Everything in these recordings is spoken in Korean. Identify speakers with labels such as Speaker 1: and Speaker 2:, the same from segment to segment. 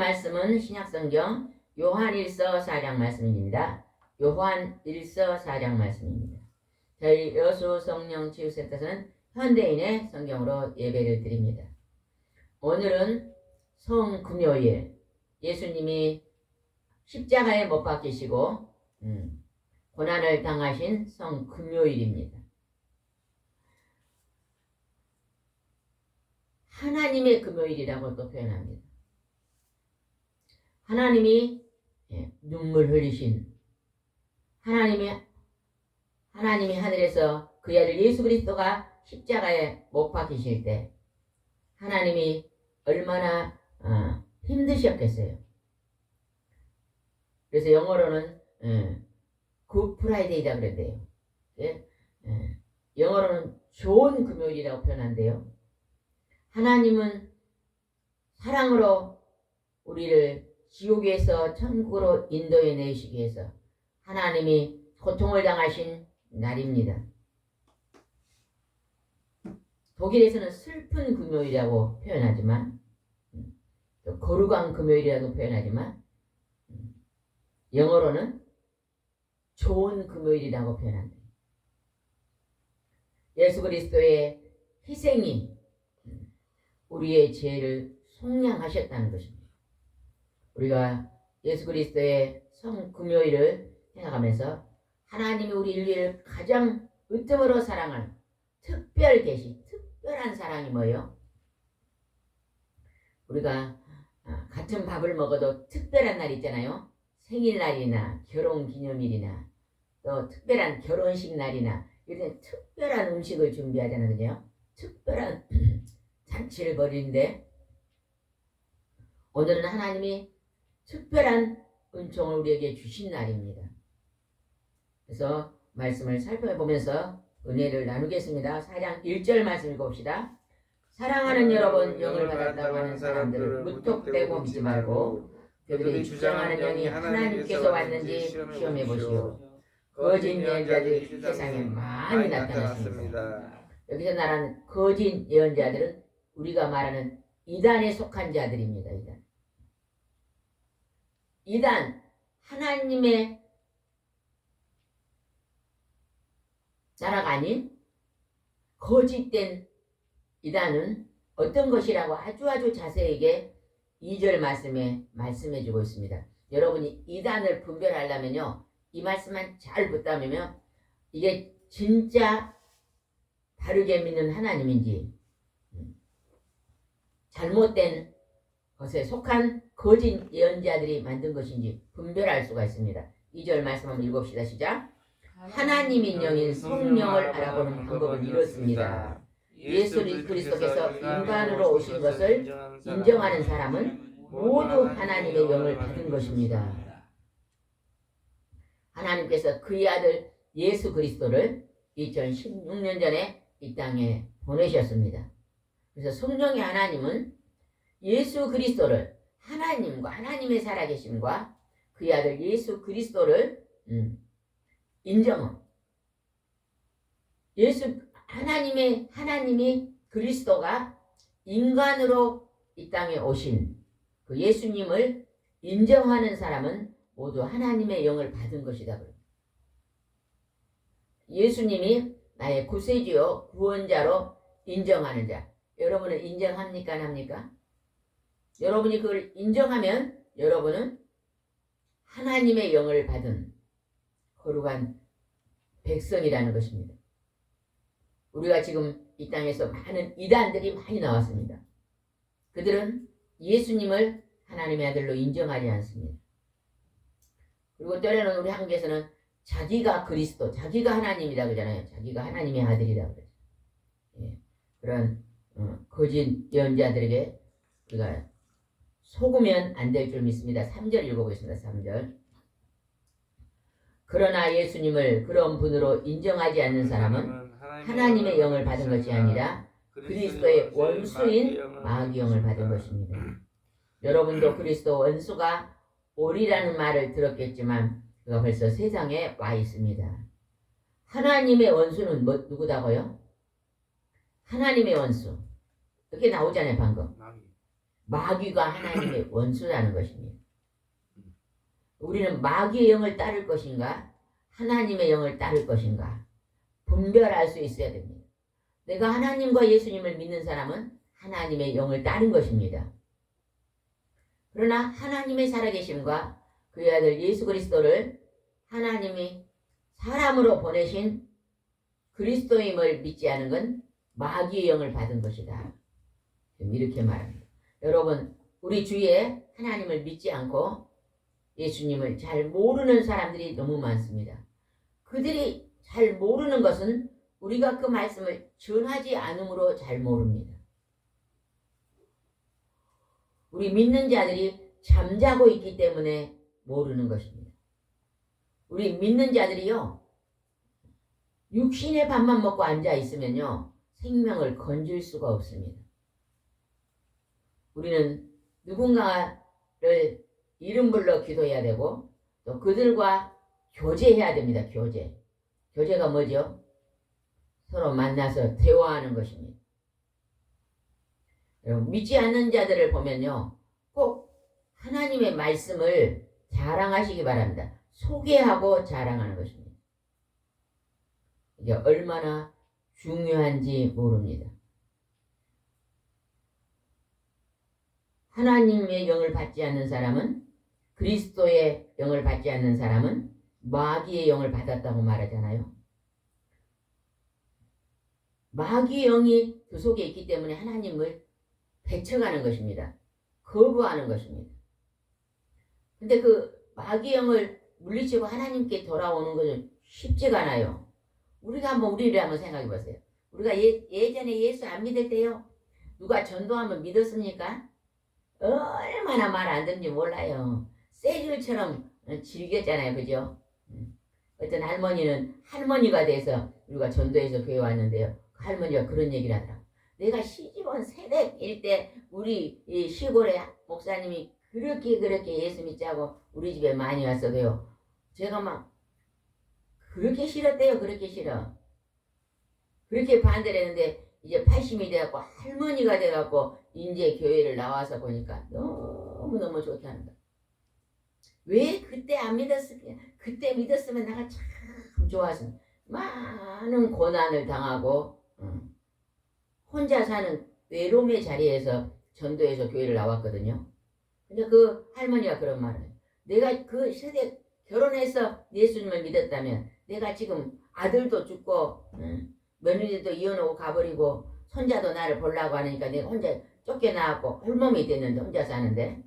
Speaker 1: 말씀은 신약성경 요한일서 4장 말씀입니다. 요한일서 4장 말씀입니다. 저희 여수 성령 치유센터에서는 현대인의 성경으로 예배를 드립니다. 오늘은 성금요일, 예수님이 십자가에 못 박히시고 고난을 당하신 성금요일입니다. 하나님의 금요일이라고 또 표현합니다. 하나님이 눈물 흘리신 하나님이 하늘에서 그 아들 예수 그리스도가 십자가에 못 박히실 때 하나님이 얼마나 힘드셨겠어요. 그래서 영어로는 굿 프라이데이라 그랬대요. 영어로는 좋은 금요일이라고 표현한대요. 하나님은 사랑으로 우리를 지옥에서 천국으로 인도해 내시기 위해서 하나님이 고통을 당하신 날입니다. 독일에서는 슬픈 금요일이라고 표현하지만 또 거룩한 금요일이라고 표현하지만 영어로는 좋은 금요일이라고 표현한다. 예수 그리스도의 희생이 우리의 죄를 속량하셨다는 것입니다. 우리가 예수 그리스도의 성금요일을 생각하면서 하나님이 우리 인류를 가장 으뜸으로 사랑하는 특별 계시, 특별한 사랑이 뭐예요? 우리가 같은 밥을 먹어도 특별한 날 있잖아요. 생일날이나 결혼기념일이나 또 특별한 결혼식 날이나 이런 특별한 음식을 준비하잖아요. 그죠? 특별한 잔치를 벌이는데 오늘은 하나님이 특별한 은총을 우리에게 주신 날입니다. 그래서 말씀을 살펴보면서 은혜를 나누겠습니다. 4장 1절 말씀 읽어봅시다. 사랑하는 여러분, 영을 받았다고 하는 사람들을 무턱대고 믿지 말고 그들이 주장하는 영이 하나님께서 왔는지 시험해 보시오. 거짓 예언자들이 세상에 많이 나타났습니다. 여기서 말하는 거짓 예언자들은 우리가 말하는 이단에 속한 자들입니다. 이단, 하나님의 나라가 아닌 거짓된 이단은 어떤 것이라고 아주 자세하게 2절 말씀에 말씀해주고 있습니다. 여러분이 이단을 분별하려면요, 이 말씀만 잘 붙다면 이게 진짜 바르게 믿는 하나님인지 잘못된 것에 속한 거짓 예언자들이 만든 것인지 분별할 수가 있습니다. 2절 말씀 한번 읽읍시다. 시작. 하나님인 영인 성령을 알아보는 방법은 이렇습니다. 예수 그리스도께서 인간으로 오신 것을 인정하는 사람은 모두 하나님의 영을 받은 것입니다. 하나님께서 그의 아들 예수 그리스도를 2016년 전에 이 땅에 보내셨습니다. 그래서 성령의 하나님은 예수 그리스도를 하나님과 하나님의 살아계심과 그의 아들 예수 그리스도를 인정함. 하나님이 그리스도가 인간으로 이 땅에 오신 그 예수님을 인정하는 사람은 모두 하나님의 영을 받은 것이다. 예수님이 나의 구세주요 구원자로 인정하는 자. 여러분은 인정합니까? 안 합니까? 여러분이 그걸 인정하면 여러분은 하나님의 영을 받은 거룩한 백성이라는 것입니다. 우리가 지금 이 땅에서 많은 이단들이 많이 나왔습니다. 그들은 예수님을 하나님의 아들로 인정하지 않습니다. 그리고 때로는 우리 한국에서는 자기가 그리스도, 자기가 하나님이다 그러잖아요. 자기가 하나님의 아들이다 그러죠. 그런 거짓 예언자들에게 우리가 속으면 안 될 줄 믿습니다. 3절 읽어보겠습니다. 3절. 그러나 예수님을 그런 분으로 인정하지 않는 사람은 하나님의 영을 받은 것이 아니라 그리스도의 원수인 마귀 영을 받은 것입니다. 여러분도 그리스도 원수가 오리라는 말을 들었겠지만 그가 벌써 세상에 와 있습니다. 하나님의 원수는 누구다고요? 하나님의 원수. 그렇게 나오잖아요, 방금. 마귀가 하나님의 원수라는 것입니다. 우리는 마귀의 영을 따를 것인가 하나님의 영을 따를 것인가 분별할 수 있어야 됩니다. 내가 하나님과 예수님을 믿는 사람은 하나님의 영을 따른 것입니다. 그러나 하나님의 살아계심과 그의 아들 예수 그리스도를 하나님이 사람으로 보내신 그리스도임을 믿지 않은 건 마귀의 영을 받은 것이다. 이렇게 말합니다. 여러분, 우리 주위에 하나님을 믿지 않고 예수님을 잘 모르는 사람들이 너무 많습니다. 그들이 잘 모르는 것은 우리가 그 말씀을 전하지 않으므로 잘 모릅니다. 우리 믿는 자들이 잠자고 있기 때문에 모르는 것입니다. 우리 믿는 자들이요, 육신의 밥만 먹고 앉아 있으면요, 생명을 건질 수가 없습니다. 우리는 누군가를 이름 불러 기도해야 되고 또 그들과 교제해야 됩니다. 교제가 뭐죠? 서로 만나서 대화하는 것입니다. 여러분, 믿지 않는 자들을 보면요, 꼭 하나님의 말씀을 자랑하시기 바랍니다. 소개하고 자랑하는 것입니다. 이게 얼마나 중요한지 모릅니다. 하나님의 영을 받지 않는 사람은, 그리스도의 영을 받지 않는 사람은 마귀의 영을 받았다고 말하잖아요. 마귀의 영이 그 속에 있기 때문에 하나님을 배척하는 것입니다. 거부하는 것입니다. 근데 그 마귀의 영을 물리치고 하나님께 돌아오는 것은 쉽지가 않아요. 우리를 한번 생각해 보세요. 우리가 예전에 예수 안 믿을 때요, 누가 전도하면 믿었습니까? 얼마나 말 안 듣는지 몰라요. 쇠줄처럼 즐겼잖아요. 그죠? 어떤 할머니는 할머니가 돼서 우리가 전도해서 교회 왔는데요, 그 할머니가 그런 얘기를 하더라고요. 내가 시집온 새댁일 때 우리 이 시골에 목사님이 그렇게 예수 믿자고 우리 집에 많이 왔어도요, 제가 막 그렇게 싫었대요. 그렇게 싫어. 그렇게 반대를 했는데 이제 80이 돼갖고 할머니가 돼갖고 이제 교회를 나와서 보니까 너무너무 좋게 하는 거야. 왜 그때 안 믿었을까? 그때 믿었으면 내가 참 좋았어. 많은 고난을 당하고 혼자 사는 외로움의 자리에서 전도해서 교회를 나왔거든요. 근데 그 할머니가 그런 말을 해요. 내가 그 세대 결혼해서 예수님을 믿었다면 내가 지금 아들도 죽고 며느리도 이혼하고 가버리고 손자도 나를 보려고 하니까 내가 혼자 쫓겨나갖고 홀몸이 됐는데 혼자 사는데,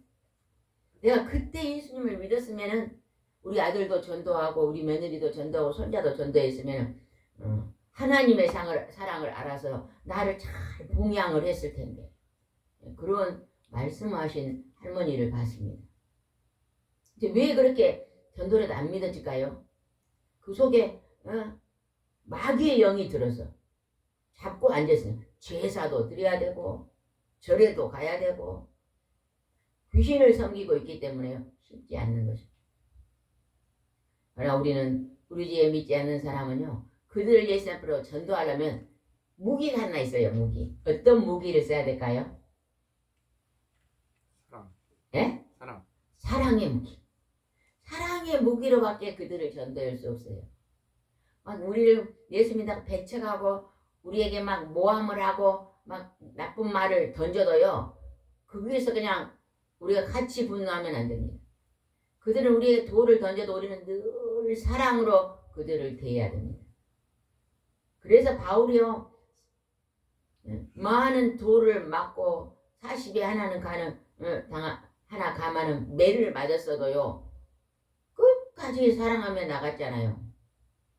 Speaker 1: 내가 그때 예수님을 믿었으면은 우리 아들도 전도하고 우리 며느리도 전도하고 손자도 전도했으면 하나님의 사랑을 알아서 나를 잘 봉양을 했을 텐데, 그런 말씀하신 할머니를 봤습니다. 이제 왜 그렇게 전도를 안 믿었을까요? 그 속에 마귀의 영이 들어서 잡고 앉았어요. 제사도 드려야 되고 절에도 가야 되고 귀신을 섬기고 있기 때문에 쉽지 않는 것입니다. 그러나 우리는 우리 집에 믿지 않는 사람은요, 그들을 예수 앞으로 전도하려면 무기가 하나 있어요. 무기. 어떤 무기를 써야 될까요?
Speaker 2: 사랑.
Speaker 1: 예?
Speaker 2: 사랑.
Speaker 1: 사랑의 무기. 사랑의 무기로밖에 그들을 전도할 수 없어요. 막 우리를 예수 믿다고 배척하고 우리에게 막 모함을 하고 막 나쁜 말을 던져도요, 거기에서 그냥 우리가 같이 분노하면 안 됩니다. 그들은 우리에게 돌을 던져도 우리는 늘 사랑으로 그들을 대해야 됩니다. 그래서 바울이요, 많은 돌을 맞고 40에 하나는 하나 가마는 매를 맞았어도요, 끝까지 사랑하며 나갔잖아요.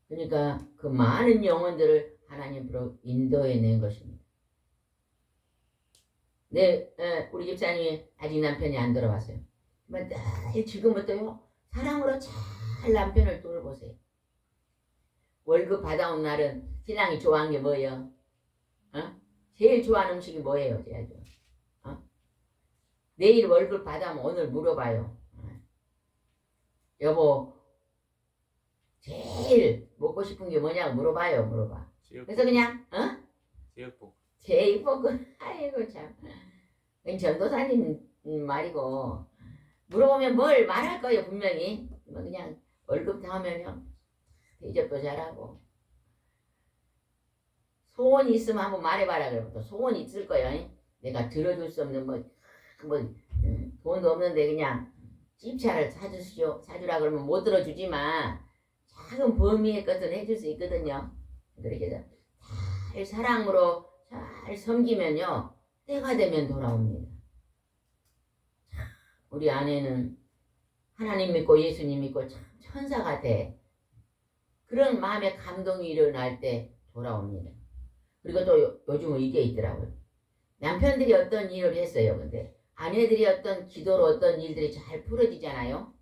Speaker 1: 그러니까 그 많은 영혼들을 하나님으로 인도해낸 것입니다. 우리 집사님이 아직 남편이 안 들어왔어요. 지금부터요, 사랑으로 잘 남편을 돌보세요. 월급 받아온 날은 신랑이 좋아하는 게 뭐예요? 제일 좋아하는 음식이 뭐예요? 제일 좋아. 내일 월급 받아오면 오늘 물어봐요. 여보, 제일 먹고 싶은 게 뭐냐고 물어봐. 그래서 그냥 제육볶음. 아이고 참. 전도사님 말이고 물어보면 뭘 말할 거예요 분명히. 뭐 그냥 월급 나오면요 대접도 잘하고 소원이 있으면 한번 말해봐라 그러면 또 소원이 있을 거예요. 내가 들어줄 수 없는 돈도 없는데 그냥 집차를 사주라 그러면 못 들어주지만 작은 범위의 것은 해줄 수 있거든요. 그렇게 해서 잘 사랑으로 잘 섬기면요 때가 되면 돌아옵니다. 우리 아내는 하나님 믿고 예수님 믿고 참 천사 같아. 그런 마음의 감동이 일어날 때 돌아옵니다. 그리고 또 요즘은 이게 있더라고요. 남편들이 어떤 일을 했어요. 근데 아내들이 어떤 기도로 어떤 일들이 잘 풀어지잖아요.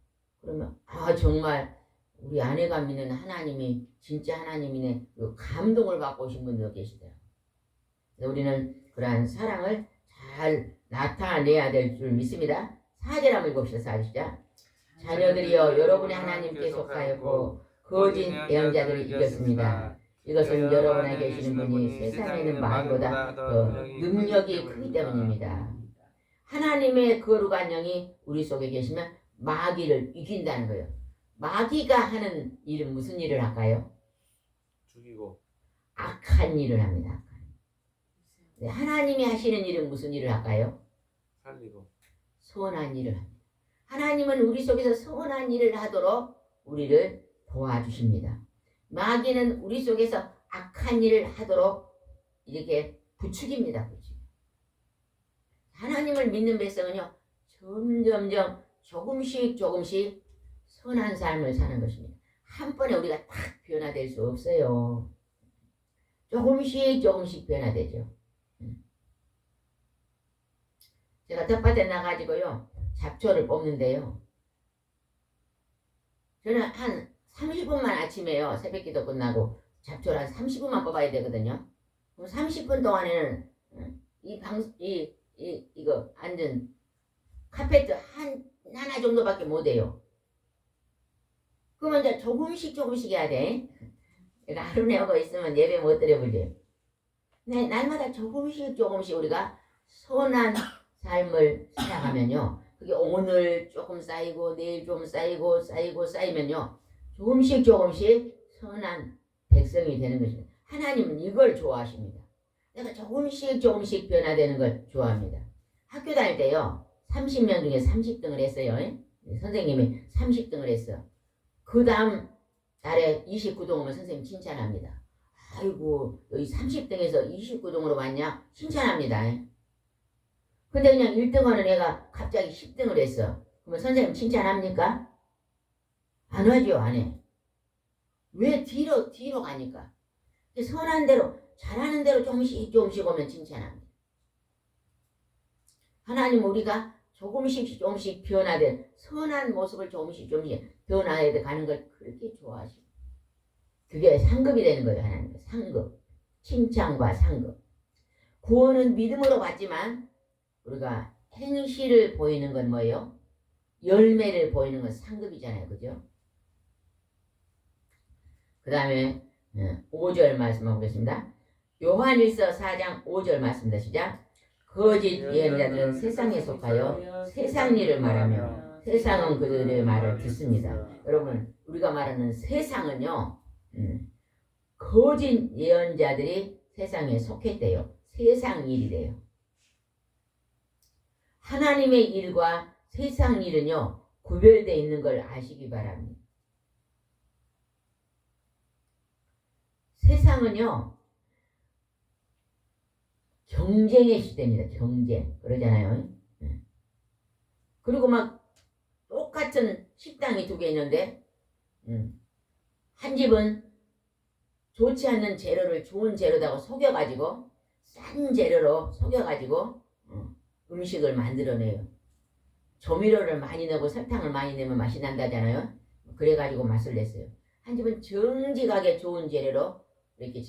Speaker 1: 그러면 정말 우리 아내가 믿는 하나님이 진짜 하나님이네. 그 감동을 받고 오신 분도 계시더라고요. 우리는 그러한 사랑을 잘 나타내야 될 줄 믿습니다. 4절 한번 읽읍시다. 4절. 자녀들이여 여러분의 하나님께 속하였고 거짓 예언자들이 이겼습니다. 이것은 여러분에 계시는 분이 세상에 있는 마귀보다 더 능력이 크기 때문입니다. 하나님의 거룩한 영이 우리 속에 계시면 마귀를 이긴다는 거예요. 마귀가 하는 일은 무슨 일을 할까요?
Speaker 2: 죽이고
Speaker 1: 악한 일을 합니다. 하나님이 하시는 일은 무슨 일을 할까요?
Speaker 2: 살리고
Speaker 1: 선한 일을 합니다. 하나님은 우리 속에서 선한 일을 하도록 우리를 도와주십니다. 마귀는 우리 속에서 악한 일을 하도록 이렇게 부추깁니다. 하나님을 믿는 백성은요 점점점 조금씩 선한 삶을 사는 것입니다. 한 번에 우리가 딱 변화될 수 없어요. 조금씩 변화되죠. 제가 텃밭에 나가지고요 잡초를 뽑는데요. 저는 한 30분만 아침에요. 새벽기도 끝나고 잡초를 한 30분만 뽑아야 되거든요. 그럼 30분 동안에는 이거 앉은 카페트 하나 정도밖에 못 해요. 그러면 이제 조금씩 해야 돼. 내가 하루 내고 있으면 예배 못 드려보죠. 네, 날마다 조금씩 우리가 선한 삶을 살아가면요. 그게 오늘 조금 쌓이고 내일 좀 쌓이면요. 조금씩 선한 백성이 되는 것입니다. 하나님은 이걸 좋아하십니다. 내가 조금씩 변화되는 걸 좋아합니다. 학교 다닐 때요. 30명 중에 30등을 했어요. 선생님이 30등을 했어. 그 다음 달에 29등 오면 선생님 칭찬합니다. 아이고 너희 30등에서 29등으로 왔냐? 칭찬합니다. 근데 그냥 1등하는 애가 갑자기 10등을 했어. 그러면 선생님 칭찬합니까? 안 하죠. 안 해. 왜 뒤로 가니까? 선한 대로 잘하는 대로 조금씩 오면 칭찬합니다. 하나님 우리가 조금씩 변화된 선한 모습을 조금씩 변화해 가는 걸 그렇게 좋아하시고 그게 상급이 되는 거예요. 하나님 상급, 칭찬과 상급. 구원은 믿음으로 받지만 우리가 행실을 보이는 건 뭐예요? 열매를 보이는 건 상급이잖아요. 그죠? 그 다음에 5절 말씀 보겠습니다. 요한일서 4장 5절 말씀입니다. 시작. 거짓 예언자들은 세상에 속하여 세상 일을 말하며 세상은 그들의 말을 듣습니다. 여러분 우리가 말하는 세상은요 거짓 예언자들이 세상에 속했대요. 세상 일이래요. 하나님의 일과 세상 일은요 구별되어 있는 걸 아시기 바랍니다. 세상은요 경쟁의 시대입니다. 경쟁 그러잖아요. 그리고 막 똑같은 식당이 2개 있는데 한 집은 좋지 않는 재료를 좋은 재료다고 속여가지고 싼 재료로 속여가지고 음식을 만들어내요. 조미료를 많이 넣고 설탕을 많이 넣으면 맛이 난다잖아요. 그래가지고 맛을 냈어요. 한 집은 정직하게 좋은 재료로 이렇게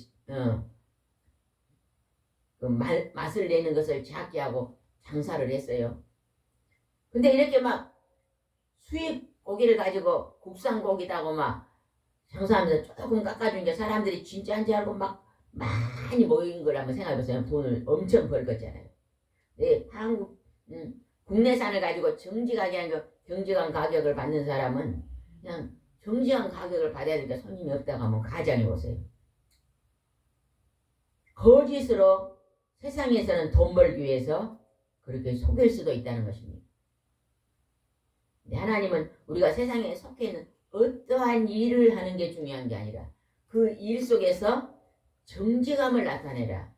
Speaker 1: 맛을 내는 것을 작게 하고 장사를 했어요. 근데 이렇게 막 수입 고기를 가지고 국산 고기다고 막 장사하면서 조금 깎아준 게 사람들이 진짜인지 알고 막 많이 모인 걸 한번 생각해보세요. 돈을 엄청 벌 거잖아요. 네, 한국 국내산을 가지고 정직한 가격을 받는 사람은 그냥 정직한 가격을 받아야 되니까 손님이 없다고 하면 가장해 보세요. 거짓으로 세상에서는 돈 벌기 위해서 그렇게 속일 수도 있다는 것입니다. 하나님은 우리가 세상에 속해 있는 어떠한 일을 하는 게 중요한 게 아니라 그 일 속에서 정직함을 나타내라.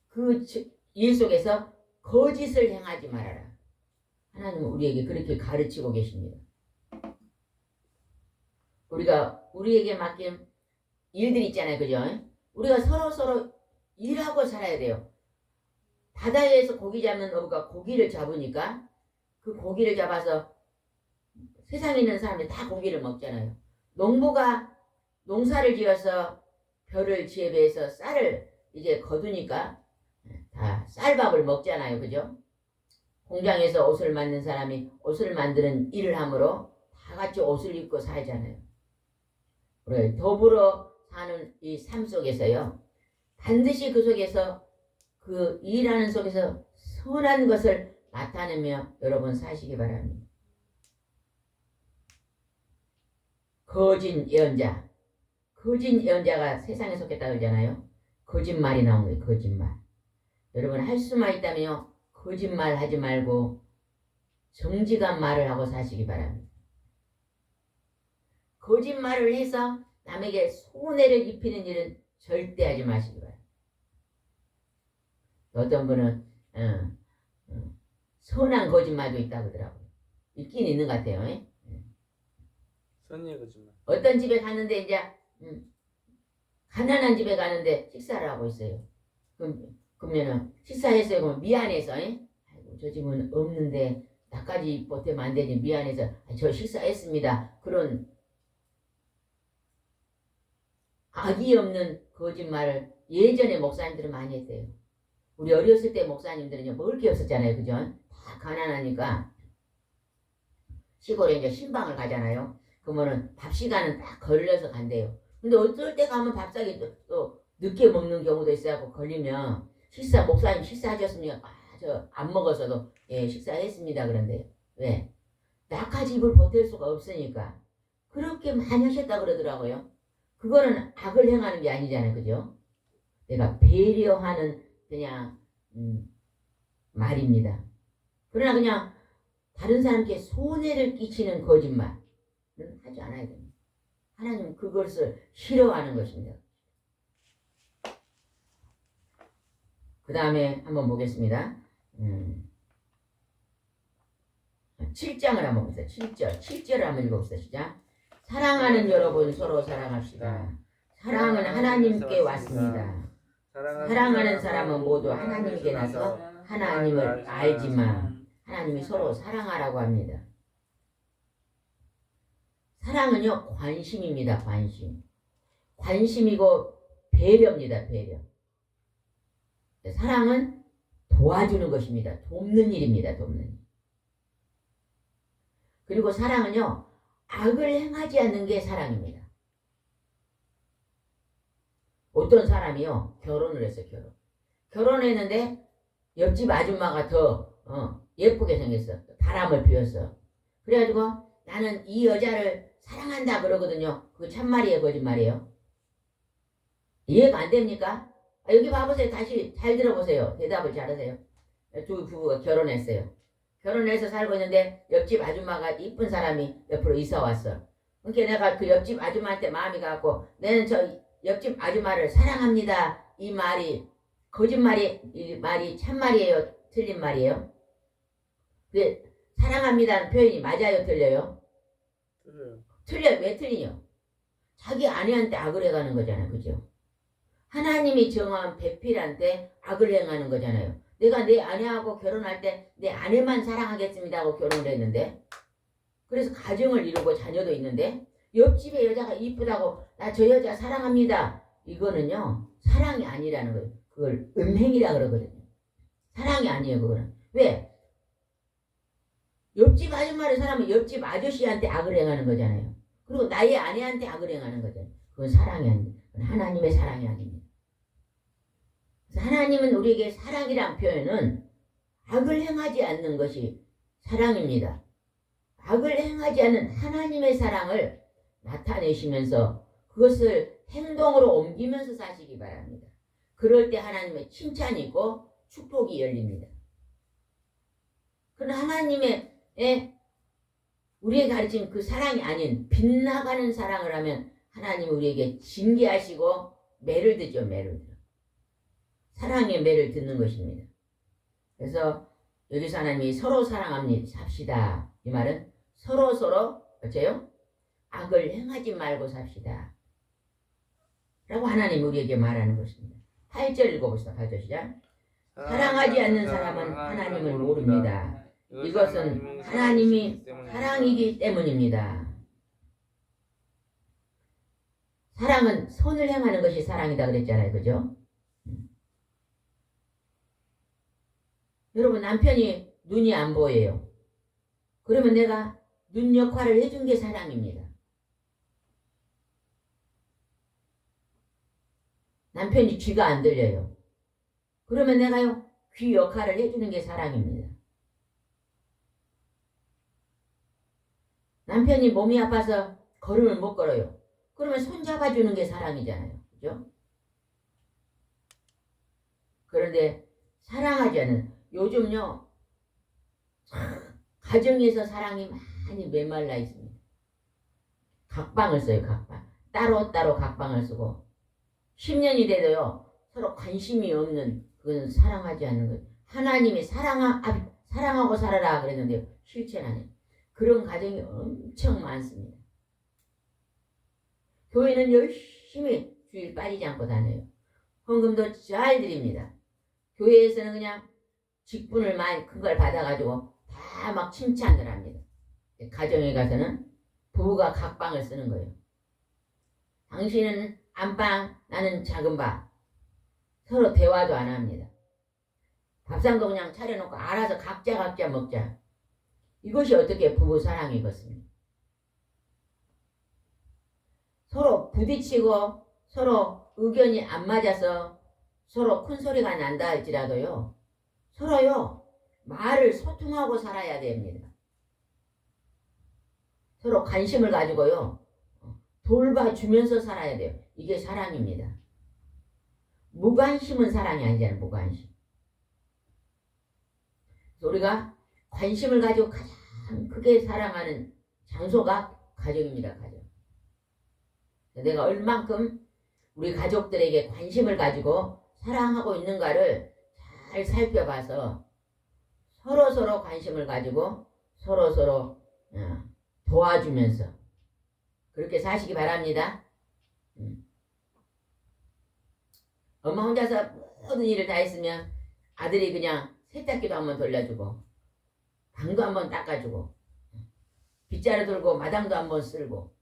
Speaker 1: 그 일 속에서 거짓을 행하지 말아라. 하나님은 우리에게 그렇게 가르치고 계십니다. 우리에게 맡긴 일들이 있잖아요. 그죠? 우리가 서로 일하고 살아야 돼요. 바다에서 고기 잡는 어부가 고기를 잡으니까 그 고기를 잡아서 세상에 있는 사람들이 다 고기를 먹잖아요. 농부가 농사를 지어서 벼를 재배해서 쌀을 이제 거두니까 다 쌀밥을 먹잖아요. 그죠? 공장에서 옷을 만든 사람이 옷을 만드는 일을 하므로 다 같이 옷을 입고 살잖아요. 그래, 더불어 사는 이 삶 속에서요. 반드시 그 속에서 그 일하는 속에서 선한 것을 나타내며 여러분 사시기 바랍니다. 거짓 예언자가 세상에 속했다고 그러잖아요. 거짓말이 나온 거예요. 거짓말. 여러분 할 수만 있다면요. 거짓말 하지 말고 정직한 말을 하고 사시기 바랍니다. 거짓말을 해서 남에게 손해를 입히는 일은 절대 하지 마시기 바랍니다. 어떤 분은 선한 거짓말도 있다고 하더라고요. 있긴 있는 것 같아요.
Speaker 2: 선의 거짓말.
Speaker 1: 어떤 집에 갔는데 이제 가난한 집에 가는데 식사를 하고 있어요. 그러면은 식사했어요. 그러면 미안해서 아이고 저 집은 없는데 나까지 보태면 안 되지 미안해서 저 식사했습니다. 그런 악이 없는 거짓말을 예전에 목사님들은 많이 했대요. 우리 어렸을 때 목사님들은요 먹을 게 없었잖아요. 그죠? 다 가난하니까 시골에 이제 신방을 가잖아요. 그러면은 밥 시간은 딱 걸려서 간대요. 근데 어떨 때 가면 밥상이 또 늦게 먹는 경우도 있어요. 걸리면 목사님 식사하셨습니까? 저 안 먹어서도 예 식사했습니다. 그런데요. 왜? 나까지 입을 버틸 수가 없으니까 그렇게 많이 하셨다 그러더라고요. 그거는 악을 행하는 게 아니잖아요. 그죠? 내가 배려하는 그냥 말입니다. 그러나 그냥 다른 사람께 손해를 끼치는 거짓말은 하지 않아야 됩니다. 하나님은 그것을 싫어하는 것입니다. 그 다음에 한번 보겠습니다. 7장을 한번 보세요. 7절을 한번 읽어봅시다. 시작. 사랑하는 여러분 서로 사랑합시다. 사랑은 하나님께 왔습니다. 사랑하는 사람은 모두 하나님께 나서 하나님을 알지만 하나님이 서로 사랑하라고 합니다. 사랑은요 관심입니다. 관심이고 배려입니다. 배려. 사랑은 도와주는 것입니다. 돕는 일입니다. 돕는 일. 그리고 사랑은요 악을 행하지 않는 게 사랑입니다. 어떤 사람이요 결혼을 했어요. 결혼했는데 옆집 아줌마가 더 예쁘게 생겼어. 바람을 피웠어. 그래가지고 나는 이 여자를 사랑한다 그러거든요. 그거 참말이에요 거짓말이에요? 이해가 안 됩니까? 여기 봐보세요. 다시 잘 들어보세요. 대답을 잘하세요. 두 부부가 결혼했어요. 결혼해서 살고 있는데 옆집 아줌마가 이쁜 사람이 옆으로 이사 왔어. 그러니까 내가 그 옆집 아줌마한테 마음이 가고 나는 저 옆집 아줌마를 사랑합니다. 이 말이 이 말이 참말이에요? 틀린 말이에요? 근데 사랑합니다는 표현이 맞아요? 틀려요? 틀려요. 왜 틀리냐? 자기 아내한테 악을 해가는 거잖아요. 그죠? 하나님이 정한 배필한테 악을 행하는 거잖아요. 내가 내 아내하고 결혼할 때 내 아내만 사랑하겠습니다 하고 결혼을 했는데 그래서 가정을 이루고 자녀도 있는데 옆집에 여자가 이쁘다고 나 저 여자 사랑합니다. 이거는요 사랑이 아니라는 거예요. 그걸 음행이라 그러거든요. 사랑이 아니에요. 그거는. 왜? 옆집 아줌마를 사랑하면 옆집 아저씨한테 악을 행하는 거잖아요. 그리고 나의 아내한테 악을 행하는 거잖아요. 그건 사랑이 아닙니다. 그건 하나님의 사랑이 아닙니다. 그래서 하나님은 우리에게 사랑이란 표현은 악을 행하지 않는 것이 사랑입니다. 악을 행하지 않는 하나님의 사랑을 나타내시면서 그것을 행동으로 옮기면서 사시기 바랍니다. 그럴 때 하나님의 칭찬이 있고 축복이 열립니다. 그러나 하나님의 우리에게 가르친 그 사랑이 아닌 빗나가는 사랑을 하면 하나님이 우리에게 징계하시고 매를 듣죠. 매를 들어. 사랑의 매를 듣는 것입니다. 그래서 여기서 하나님이 서로 삽시다. 이 말은 서로 어째요? 악을 행하지 말고 삽시다. 라고 하나님이 우리에게 말하는 것입니다. 8절 읽어봅시다. 8절 시작. 사랑하지 않는 사람은 하나님을 모릅니다. 이것은 하나님이 사랑이기 때문입니다. 사랑은 선을 행하는 것이 사랑이다 그랬잖아요. 그죠? 여러분 남편이 눈이 안 보여요. 그러면 내가 눈 역할을 해준 게 사랑입니다. 남편이 귀가 안 들려요. 그러면 내가요 귀 역할을 해주는 게 사랑입니다. 남편이 몸이 아파서 걸음을 못 걸어요. 그러면 손 잡아주는 게 사랑이잖아요. 그죠? 그런데 사랑하지 않는 요즘요 가정에서 사랑이 많이 메말라 있습니다. 각방을 써요. 각방. 따로따로 각방을 쓰고 10년이 돼도요 서로 관심이 없는 그건 사랑하지 않는 거예요. 하나님이 사랑하고 살아라 그랬는데 실체는 아니에요. 그런 가정이 엄청 많습니다. 교회는 열심히 주일 빠지지 않고 다녀요. 헌금도 잘 드립니다. 교회에서는 그냥 직분을 많이 큰 걸 받아가지고 다 막 칭찬을 합니다. 가정에 가서는 부부가 각방을 쓰는 거예요. 당신은 안방, 나는 작은 방. 서로 대화도 안 합니다. 밥상도 그냥 차려놓고 알아서 각자 먹자. 이것이 어떻게 부부 사랑이겠습니까? 서로 부딪히고 서로 의견이 안 맞아서 서로 큰 소리가 난다 할지라도요. 서로요. 말을 소통하고 살아야 됩니다. 서로 관심을 가지고요. 돌봐주면서 살아야 돼요. 이게 사랑입니다. 무관심은 사랑이 아니잖아요. 무관심. 우리가 관심을 가지고 가장 크게 사랑하는 장소가 가정입니다. 가정. 내가 얼만큼 우리 가족들에게 관심을 가지고 사랑하고 있는가를 잘 살펴봐서 서로 관심을 가지고 서로 도와주면서 그렇게 사시기 바랍니다. 엄마 혼자서 모든 일을 다 했으면 아들이 그냥 세탁기도 한번 돌려주고 방도 한번 닦아주고 빗자루 들고 마당도 한번 쓸고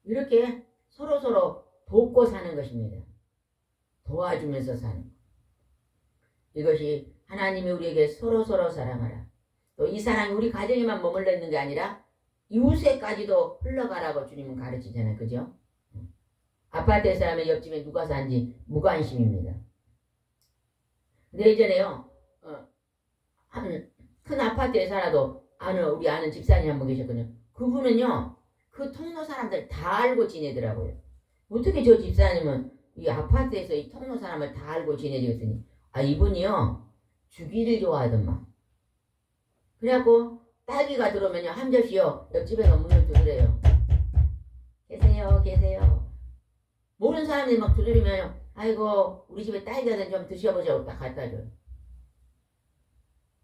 Speaker 1: 이렇게 서로 돕고 사는 것입니다. 도와주면서 사는 것. 이것이 하나님이 우리에게 서로 사랑하라. 또 이 사랑이 우리 가정에만 머물러 있는 게 아니라 이웃에까지도 흘러가라고 주님은 가르치잖아요. 그죠? 아파트에 사람의 옆집에 누가 사는지 무관심입니다. 근데 예전에요. 한 큰 아파트에 살아도 우리 아는 집사님 한 분 계셨거든요. 그분은요. 그 통로 사람들 다 알고 지내더라고요. 어떻게 저 집사님은 이 아파트에서 이 통로 사람을 다 알고 지내지 그랬더니 이분이요. 주기를 좋아하더만. 그래갖고 딸기가 들어오면요. 한 접시요. 옆집에서 문을 두드려요. 계세요. 모르는 사람들이 막 두드리면 아이고 우리 집에 딸기가 좀 드셔보자고 딱 갖다 줘요.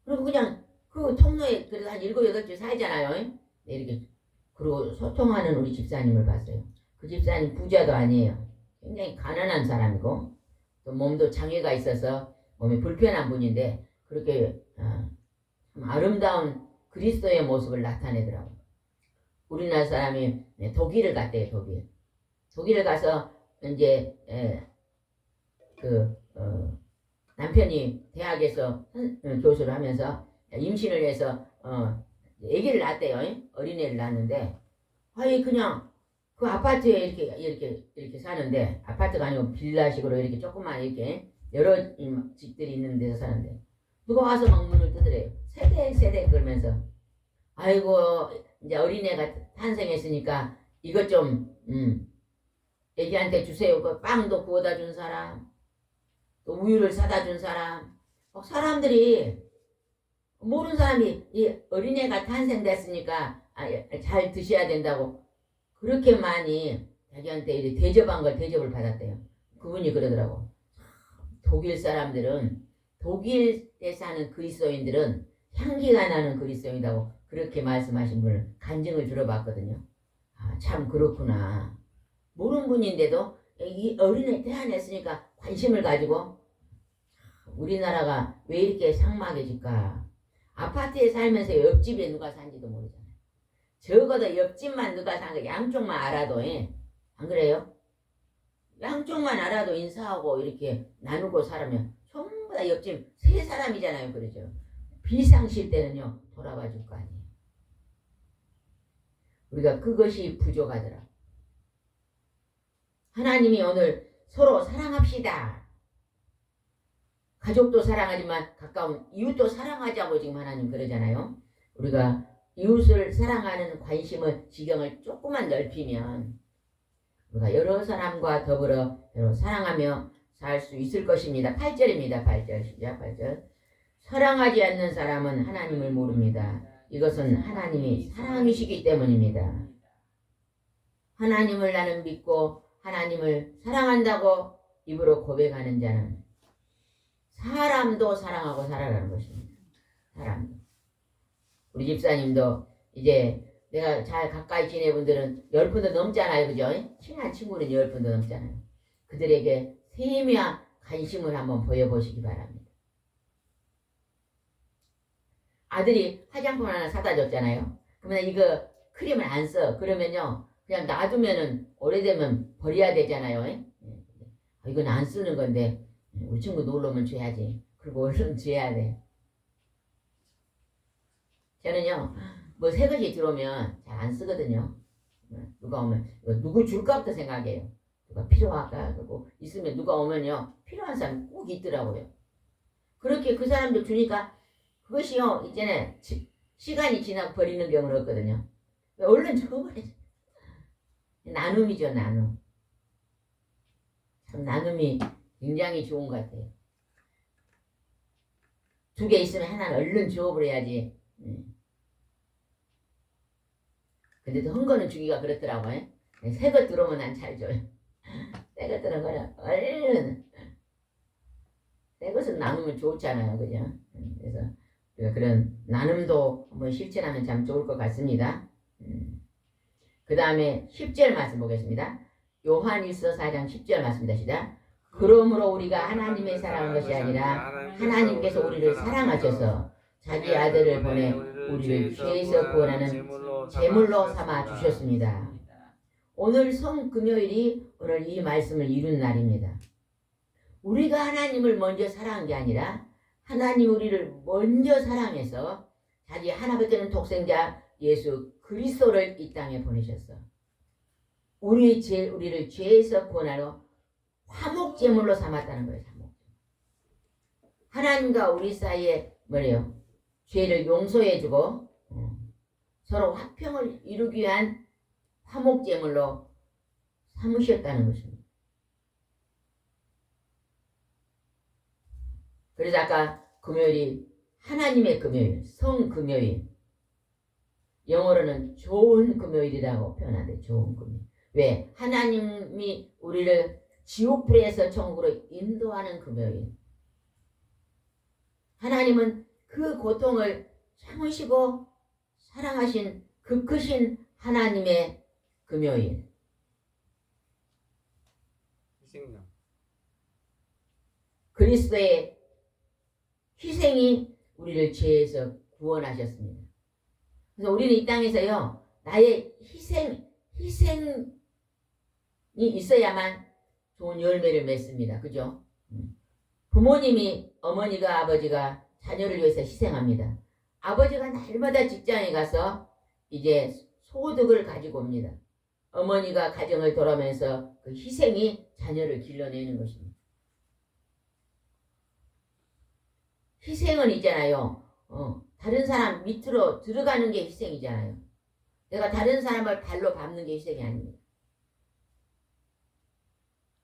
Speaker 1: 그리고 그냥 그 통로에 그래도 한 7, 8집 살잖아요. 이렇게 그리고 소통하는 우리 집사님을 봤어요. 그 집사님 부자도 아니에요. 굉장히 가난한 사람이고 또 몸도 장애가 있어서 몸이 불편한 분인데 그렇게 참 아름다운 그리스도의 모습을 나타내더라고요. 우리나라 사람이 독일을 갔대요. 독일을 가서 이제 남편이 대학에서 교수를 하면서 임신을 해서 아기를 낳았대요. 어린애를 낳았는데 그냥 그 아파트에 이렇게 사는데 아파트가 아니고 빌라식으로 이렇게 조그만 이렇게 여러 집들이 있는 데서 사는데 누가 와서 막 문을 두드려요. 세대 그러면서 아이고 이제 어린애가 탄생했으니까 이것 좀 애기한테 주세요. 그 빵도 구워다 준 사람, 또 우유를 사다 준 사람, 사람들이 모르는 사람이 이 어린애가 탄생됐으니까 잘 드셔야 된다고 그렇게 많이 자기한테 이렇게 대접한 걸 대접을 받았대요. 그분이 그러더라고. 독일 사람들은 독일에 사는 그리스도인들은 향기가 나는 그리스도인이라고 그렇게 말씀하신 분을 간증을 들어봤거든요. 아, 참 그렇구나. 모르는 분인데도 이 어린애 태어났으니까 관심을 가지고 우리나라가 왜 이렇게 삭막해질까? 아파트에 살면서 옆집에 누가 산지도 모르잖아요. 적어도 옆집만 누가 산 거 양쪽만 알아도 안 그래요? 양쪽만 알아도 인사하고 이렇게 나누고 살면 전부 다 옆집 세 사람이잖아요. 그러죠. 비상실 때는요 돌아봐 줄 거 아니에요. 우리가 그것이 부족하더라. 하나님이 오늘 서로 사랑합시다. 가족도 사랑하지만 가까운 이웃도 사랑하자고 지금 하나님 그러잖아요. 우리가 이웃을 사랑하는 관심을 지경을 조금만 넓히면 우리가 여러 사람과 더불어 사랑하며 살 수 있을 것입니다. 8절입니다. 8절 시작 8절. 사랑하지 않는 사람은 하나님을 모릅니다. 이것은 하나님이 사랑이시기 때문입니다. 하나님을 나는 믿고 하나님을 사랑한다고 입으로 고백하는 자는 사람도 사랑하고 살아가는 것입니다. 사람도. 우리 집사님도 이제 내가 잘 가까이 지낸 분들은 10분도 넘잖아요. 그죠? 친한 친구는 10분도 넘잖아요. 그들에게 세미한 관심을 한번 보여보시기 바랍니다. 아들이 화장품 하나 사다 줬잖아요. 그러면 이거 크림을 안 써. 그러면요. 그냥 놔두면은 오래되면 버려야 되잖아요. 이건 안 쓰는 건데 우리 친구 놀러 오면 줘야지. 그리고 얼른 줘야 돼. 저는요. 뭐 새 것이 들어오면 잘 안 쓰거든요. 누가 오면 누구 줄까부터 생각해요. 누가 필요할까? 그리고 있으면 누가 오면요. 필요한 사람 꼭 있더라고요. 그렇게 그 사람들 주니까 그것이요. 이제는 시간이 지나고 버리는 경우는 없거든요. 얼른 줘버려요. 나눔이죠. 나눔. 참 나눔이 굉장히 좋은 것 같아요. 2개 있으면 하나는 얼른 줘버려야지. 근데 또 헌거는 주기가 그렇더라고요. 새 것 들어오면 난 잘 줘요. 새 것 들어오면 얼른. 새 것은 나누면 좋잖아요. 그죠? 그래서 우리가 그런 나눔도 한번 실천하면 참 좋을 것 같습니다. 그 다음에 10절 말씀 보겠습니다. 요한일서 4장 10절 말씀입니다. 시작. 그러므로 우리가 하나님의 사랑한 것이 아니라 하나님께서 우리를 사랑하셔서 자기 아들을 보내 우리를 죄에서 구원하는 제물로 삼아 주셨습니다. 오늘 성금요일이 오늘 이 말씀을 이룬 날입니다. 우리가 하나님을 먼저 사랑한 게 아니라 하나님 우리를 먼저 사랑해서 자기 하나밖에 없는 독생자 예수 그리스도를 이 땅에 보내셨어. 우리를 죄에서 구원하러 화목제물로 삼았다는 거예요. 하나님과 우리 사이에 뭐래요? 죄를 용서해주고 서로 화평을 이루기 위한 화목제물로 삼으셨다는 것입니다. 그래서 아까 금요일이 하나님의 금요일, 성금요일, 영어로는 좋은 금요일이라고 표현하는데 좋은 금요일. 왜? 하나님이 우리를 지옥불에서 천국으로 인도하는 금요일. 하나님은 그 고통을 참으시고 사랑하신 그 크신 하나님의 금요일.
Speaker 2: 희생양.
Speaker 1: 그리스도의 희생이 우리를 죄에서 구원하셨습니다. 그래서 우리는 이 땅에서요, 나의 희생이 있어야만 좋은 열매를 맺습니다. 그죠? 부모님이, 어머니가, 아버지가 자녀를 위해서 희생합니다. 아버지가 날마다 직장에 가서 이제 소득을 가지고 옵니다. 어머니가 가정을 돌아오면서 그 희생이 자녀를 길러내는 것입니다. 희생은 있잖아요. 다른 사람 밑으로 들어가는 게 희생이잖아요. 내가 다른 사람을 발로 밟는 게 희생이 아닙니다.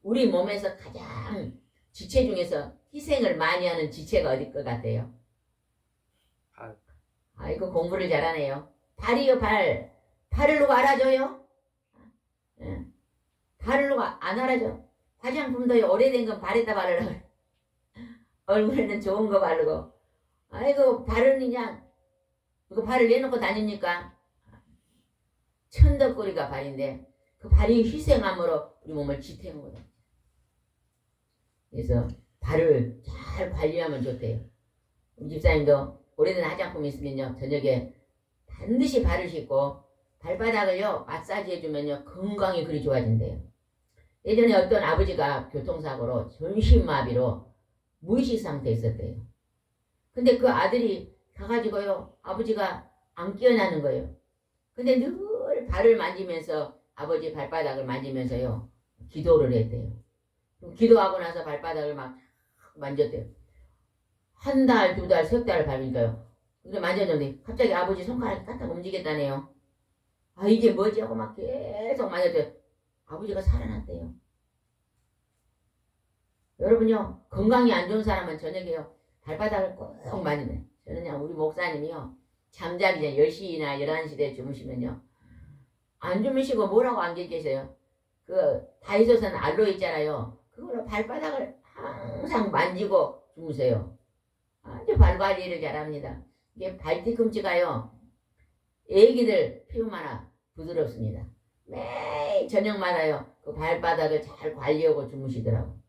Speaker 1: 우리 몸에서 가장 지체 중에서 희생을 많이 하는 지체가 어디 것 같아요?
Speaker 2: 발.
Speaker 1: 아이고 공부를 잘하네요. 발이요 발. 발을 누가 알아줘요? 예. 발을 누가 안 알아줘? 화장품도 오래된 건 발에다 바르라고 그래. 얼굴에는 좋은 거 바르고. 아이고 발은 그냥 그 발을 내놓고 다닙니까? 천덕거리가 발인데 그 발이 희생함으로 우리 몸을 지탱한 거다. 그래서 발을 잘 관리하면 좋대요. 우리 집사님도 오래된 화장품 있으면요 저녁에 반드시 발을 씻고 발바닥을요 마사지 해주면요 건강이 그리 좋아진대요. 예전에 어떤 아버지가 교통사고로 전신마비로 무의식 상태에 있었대요. 근데 그 아들이 가가지고요 아버지가 안 깨어나는 거예요. 근데 늘 발을 만지면서 아버지 발바닥을 만지면서요 기도를 했대요. 기도하고 나서 발바닥을 막 만졌대요. 한 달, 두 달, 석 달 밟으니까요. 근데 만졌는데 갑자기 아버지 손가락이 까딱 움직였다네요. 아 이게 뭐지 하고 막 계속 만졌대요. 아버지가 살아났대요. 여러분요 건강이 안 좋은 사람은 저녁에요 발바닥을 꼭 만지면 저는 그냥 우리 목사님이요 잠자기 전에 10시나 11시에 주무시면요 안 주무시고 뭐라고 안 계세요? 그 다이소선 알로 있잖아요. 그걸로 발바닥을 항상 만지고 주무세요. 아주 발 관리를 잘합니다. 이게 발 뒤꿈치가요 애기들 피부마나 부드럽습니다. 매일 저녁마다요 그 발바닥을 잘 관리하고 주무시더라고.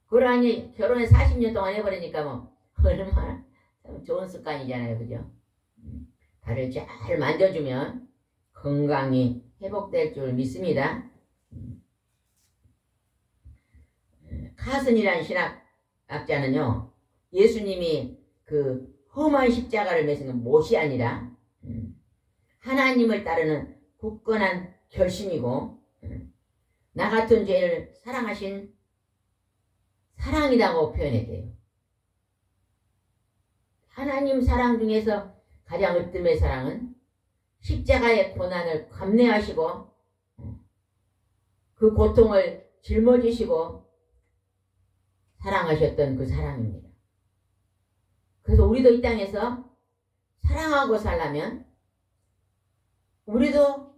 Speaker 1: 그러니 결혼에 40년 동안 해버리니까 뭐 얼마나 참 좋은 습관이잖아요. 그죠? 발을 잘 만져주면 건강이 회복될 줄 믿습니다. 카슨이라는 신학자는요 예수님이 그 험한 십자가를 메신 건 못이 아니라 하나님을 따르는 굳건한 결심이고 나 같은 죄를 사랑하신 사랑이라고 표현했대요. 하나님 사랑 중에서 가장 으뜸의 사랑은 십자가의 고난을 감내하시고 그 고통을 짊어지시고 사랑하셨던 그 사랑입니다. 그래서 우리도 이 땅에서 사랑하고 살려면 우리도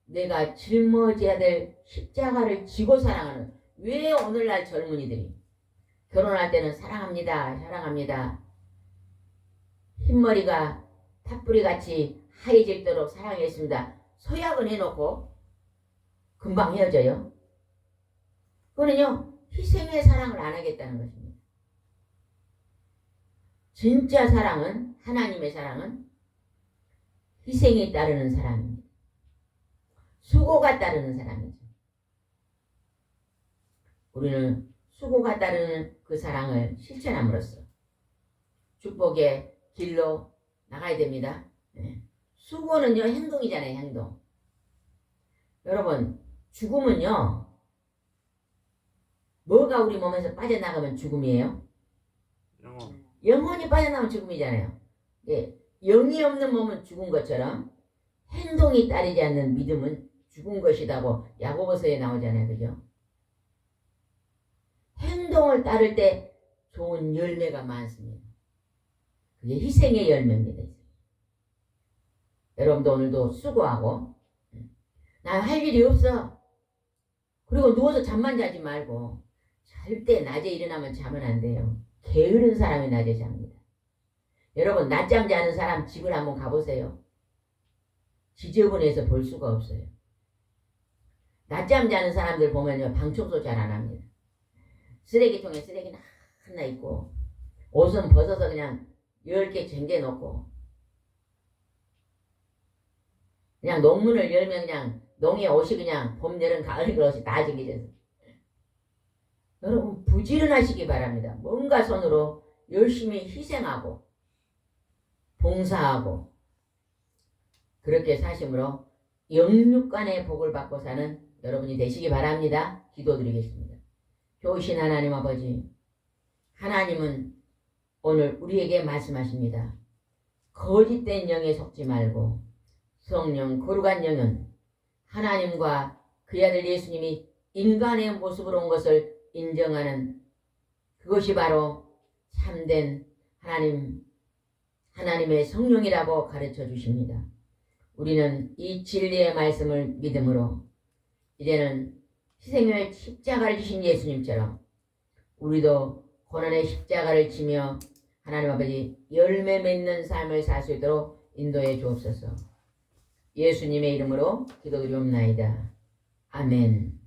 Speaker 1: 내가 짊어져야 될 십자가를 지고 사랑하는 왜 오늘날 젊은이들이 결혼할 때는 사랑합니다. 사랑합니다. 흰머리가 팥뿌리같이 하얘질도록 사랑했습니다. 소약은 해놓고 금방 헤어져요. 그거는요. 희생의 사랑을 안 하겠다는 것입니다. 진짜 사랑은 하나님의 사랑은 희생이 따르는 사랑입니다. 수고가 따르는 사랑이죠. 우리는 수고가 따르는 그 사랑을 실천함으로써 축복의 길로 나가야 됩니다. 수고는요 행동이잖아요. 행동. 여러분 죽음은요 뭐가 우리 몸에서 빠져나가면 죽음이에요?
Speaker 2: 영혼.
Speaker 1: 영혼이 빠져나가면 죽음이잖아요. 예, 영이 없는 몸은 죽은 것처럼 행동이 따르지 않는 믿음은 죽은 것이라고 야고보서에 나오잖아요. 그죠? 행동을 따를 때 좋은 열매가 많습니다. 그게 희생의 열매입니다. 여러분도 오늘도 수고하고 나 할 일이 없어. 그리고 누워서 잠만 자지 말고 절대 낮에 일어나면 자면 안 돼요. 게으른 사람이 낮에 잡니다. 여러분 낮잠 자는 사람 집을 한번 가보세요. 지저분해서 볼 수가 없어요. 낮잠 자는 사람들 보면요 방청소 잘 안 합니다. 쓰레기통에 쓰레기는 하나 있고 옷은 벗어서 그냥 10개 쟁겨놓고 그냥 농문을 열면 그냥 농의 옷이 그냥 봄, 여름, 가을, 옷이 다 쟁겨져서 여러분 부지런하시기 바랍니다. 뭔가 손으로 열심히 희생하고 봉사하고 그렇게 사심으로 영육간의 복을 받고 사는 여러분이 되시기 바랍니다. 기도드리겠습니다. 좋으신 하나님 아버지, 하나님은 오늘 우리에게 말씀하십니다. 거짓된 영에 속지 말고 성령 거룩한 영은 하나님과 그의 아들 예수님이 인간의 모습으로 온 것을 인정하는 그것이 바로 참된 하나님의 성령이라고 가르쳐 주십니다. 우리는 이 진리의 말씀을 믿음으로 이제는 희생의 십자가를 지신 예수님처럼 우리도 고난의 십자가를 지며 하나님 아버지 열매 맺는 삶을 살 수 있도록 인도해 주옵소서. 예수님의 이름으로 기도드리옵나이다. 아멘.